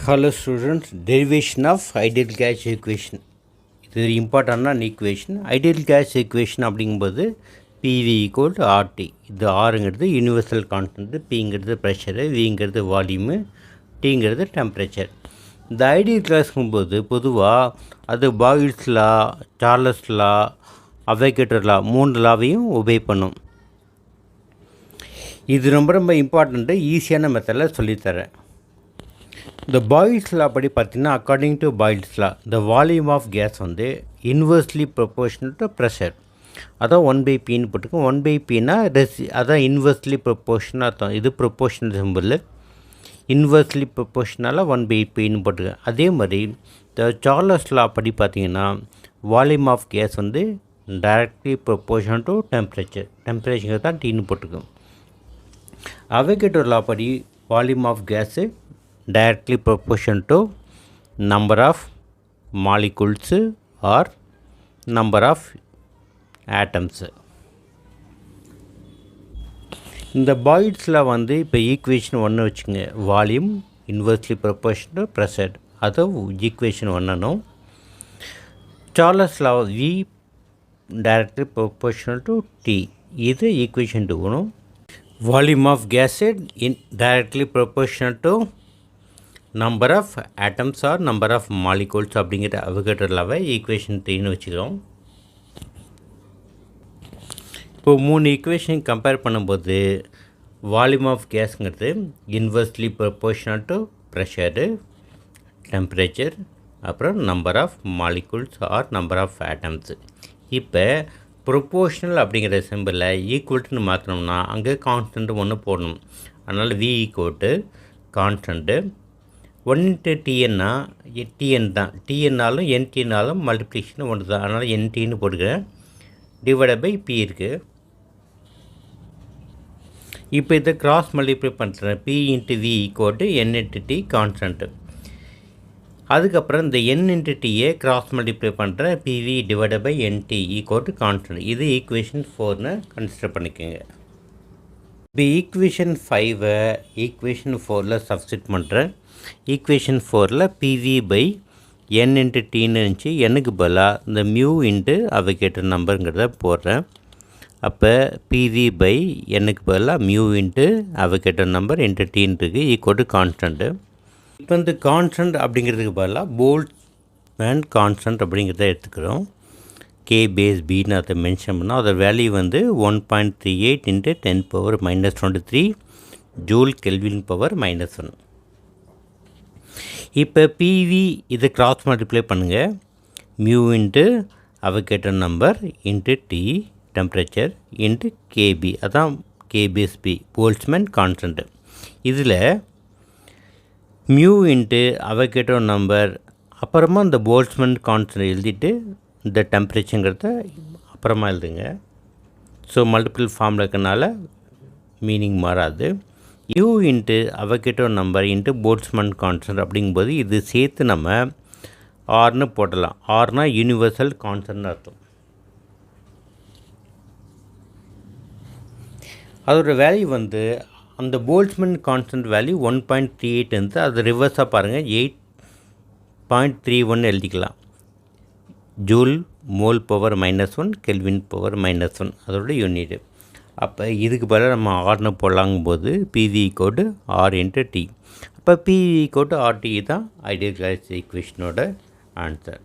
Hello students, derivation of ideal gas equation. இது இம்பார்ட்டண்டான equation. Ideal gas equation அப்படிங்கும்போது PV equal to RT. இது ஆருங்கிறது யூனிவர்சல் கான்ஸ்டன்ட், பிங்கிறது ப்ரெஷரு, விங்கிறது வால்யூமு, டிங்கிறது டெம்பரேச்சர். இந்த ஐடியல் கேஸ்ங்கும்போது பொதுவாக அது Boyle's law, Charles law, Avogadro law 3 லாவையும் ஒபே பண்ணும். இது ரொம்ப இம்பார்ட்டண்ட்டு, ஈஸியான மெத்தடில் சொல்லித்தரேன். இந்த பாயில்ஸ் லா படி பார்த்திங்கன்னா, அக்கார்டிங் டு பாயில்ஸ் லா இந்த வால்யூம் ஆஃப் கேஸ் வந்து இன்வெர்ஸ்லி ப்ரொப்போர்ஷனல் டு ப்ரெஷர். அதான் 1/Pன்னு போட்டுக்கோம். 1/Pனா அதான் இன்வெர்ஸ்லி ப்ரொப்போர்ஷனாக அர்த்தம். இது ப்ரொப்போர்ஷனல் சிம்பிள், இன்வெர்ஸ்லி ப்ரொப்போர்ஷனால 1/Pன்னு போட்டுக்கோங்க. அதே மாதிரி இந்த சார்லஸ் லா படி பார்த்திங்கன்னா, வால்யூம் ஆஃப் கேஸ் வந்து டைரக்ட்லி ப்ரொப்போர்ஷனல் டு டெம்பரேச்சர் தான் டீன்னு போட்டுக்கோங்க. அவைகேட்டர் லா படி volume of gas directly proportional to number of molecules or number of atoms. இந்த பாயில்ஸில் வந்து இப்போ ஈக்குவேஷன் 1 வச்சுங்க, volume inversely proportional to pressure, அது ஈக்குவேஷன் 1னும். Charles law V directly proportional to T, இது ஈக்குவேஷன் 2னும். Volume of gas directly proportional to number of atoms or number of molecules அப்படிங்கிற Avogadro லாவை ஈக்குவேஷன் 3ன்னு வச்சுக்கிறோம். இப்போது 3 ஈக்குவேஷன் கம்பேர் பண்ணும்போது வால்யூம் ஆஃப் கேஸுங்கிறது inversely proportional to pressure, temperature, அப்புறம் number of molecules or number of atoms. இப்போ proportional அப்படிங்கிற சிம்பிளில் ஈக்குவல்ட்டுன்னு மாற்றினோம்னா அங்கே கான்ஸ்டன்ட்டு ஒன்று போடணும். அதனால் V ஈக்குவல் டு கான்ஸ்டன்ட்டு 1/Tnனா Tn தான், Tnனாலும் NTனாலும் மல்டிப்ளிகேஷன் ஒன்று தான். அதனால் NTன்னு போட்டுக்கிறேன், டிவைடட் பை P இருக்குது. இப்போ இதை கிராஸ் மல்டிப்ளை பண்ணுறேன். P × V equal to N × T constant. அதுக்கப்புறம் இந்த N × Tயை கிராஸ் மல்டிப்ளை பண்ணுறேன். PV divided by NT equal to constant. இது ஈக்குவேஷன் 4ன்னு கன்சிடர் பண்ணிக்கோங்க. இப்போ ஈக்குவேஷன் 5 ஈக்குவேஷன் 4ல் சப்ஸ்டிட் பண்ணுறேன். ஈக்குவேஷன் 4ல் PV பை N × Tன்னு இருந்துச்சு. எனக்கு பதிலாக இந்த மியூ இன்ட்டு அவைகேட்டர் நம்பருங்கிறத போடுறேன். அப்போ PV பை Nக்கு பதிலாக mu into Avogadro number into Tன்னு இருக்குது, ஈக்குவல் டு கான்ஸ்டன்ட்டு. இப்போ இந்த கான்ஸ்டன்ட் அப்படிங்கிறதுக்கு பதிலாக போல்ட்ஸ்மேன் கான்ஸ்டன்ட் அப்படிங்கிறத எடுத்துக்கிறோம். K/Bன்னு அதை மென்ஷன் பண்ணால் அதோட வேல்யூ வந்து 1.38 × 10⁻³ ஜூல் கெல்வின் பவர் -1. இப்போ PV இதை கிராஸ் மல்டிப்ளை பண்ணுங்கள். Mu into Avogadro number into T temperature into KB, அதான் K/B போல்ட்ஸ்மேன் கான்ஸ்டன்ட்டு. இதில் மியூ இன்ட்டு அவைகேட்டர் நம்பர் அப்புறமா இந்த போல்ட்ஸ்மேன் கான்ஸ்டன்ட் எழுதிட்டு இந்த டெம்பரேச்சருங்கிறத அப்புறமா எழுதுங்க. ஸோ மல்டிபிள் ஃபார்மில் இருக்கனால மீனிங் மாறாது. U into Avogadro number into Boltzmann constant அப்படிங்கும்போது இது சேர்த்து நம்ம Rன்னு போடலாம். Rனா யூனிவர்சல் கான்ஸ்டன்ட்னு அர்த்தம். அதோட வேல்யூ வந்து அந்த போல்ட்ஸ்மேன் கான்ஸ்டன்ட் வேல்யூ 1.38 இருந்து அது ரிவர்ஸாக பாருங்கள், 8.31 எழுதிக்கலாம். Joule mole power -1 kelvin power -1 அதோட யூனிட். அப்போ இதுக்கு பதிலாக நம்ம Rன்னு போடலாங்கும்போது PV ஈக்குவல் R × T. அப்போ PV ஈக்குவல் RT தான் ஐடியல் கேஸ் ஈக்குவேஷனோட ஆன்சர்.